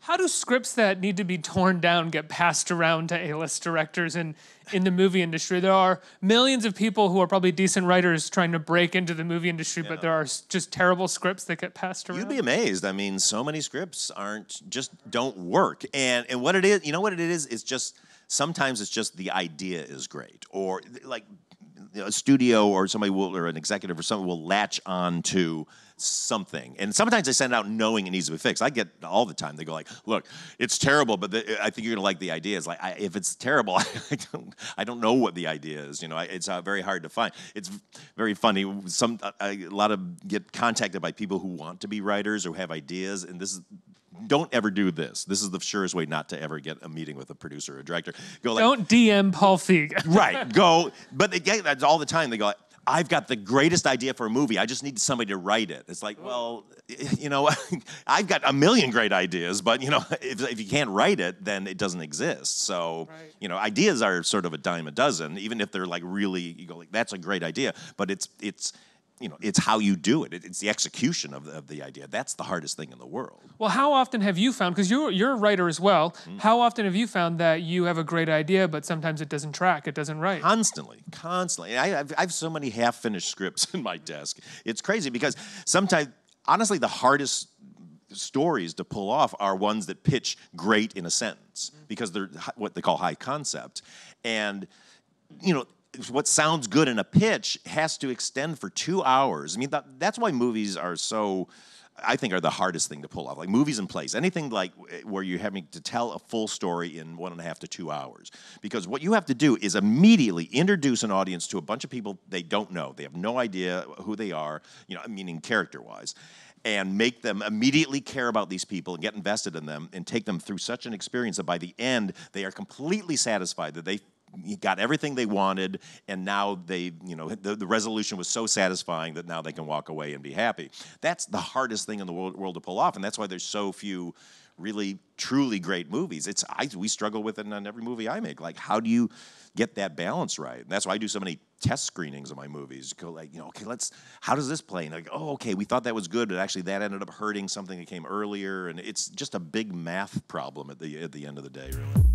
How do scripts that need to be torn down get passed around to A-list directors in the movie industry? There are millions of people who are probably decent writers trying to break into the movie industry, but there are just terrible scripts that get passed around. You'd be amazed. I mean, so many scripts don't work. And what it is, you know what it is just sometimes it's just the idea is great, or like a studio or somebody or an executive or someone will latch on to something. And sometimes they send it out knowing it needs to be fixed. I get all the time. They go like, look, it's terrible, but I think you're going to like the idea. It's like, if it's terrible, I don't know what the idea is. You know, it's very hard to find. It's very funny. A lot of get contacted by people who want to be writers or have ideas, and this is, don't ever do this. This is the surest way not to ever get a meeting with a producer or a director. Go like, don't DM Paul Feig. Right, go. But they get that all the time. They go, I've got the greatest idea for a movie. I just need somebody to write it. It's like, well, you know, I've got a million great ideas, but, you know, if you can't write it, then it doesn't exist. So, you know, ideas are sort of a dime a dozen, even if they're like really, you go like, that's a great idea, but it's you know, it's how you do it. It's the execution of the idea. That's the hardest thing in the world. Well, how often have you found, because you're a writer as well, how often have you found that you have a great idea, but sometimes it doesn't track, it doesn't write? Constantly. I have so many half-finished scripts in my desk. It's crazy because sometimes, honestly, the hardest stories to pull off are ones that pitch great in a sentence because they're what they call high concept. And, you know, what sounds good in a pitch has to extend for 2 hours. I mean, that's why movies are so, I think, are the hardest thing to pull off. Like movies and plays, anything like where you're having to tell a full story in 1.5 to 2 hours. Because what you have to do is immediately introduce an audience to a bunch of people they don't know. They have no idea who they are, you know, meaning character-wise, and make them immediately care about these people and get invested in them and take them through such an experience that by the end, they are completely satisfied that they got everything they wanted, and now they, you know, the resolution was so satisfying that now they can walk away and be happy. That's the hardest thing in the world to pull off, and that's why there's so few really, truly great movies. We struggle with it on every movie I make. Like, how do you get that balance right? And that's why I do so many test screenings of my movies. Go like, you know, okay, how does this play? And like, oh, okay, we thought that was good, but actually that ended up hurting something that came earlier, and it's just a big math problem at the end of the day, really.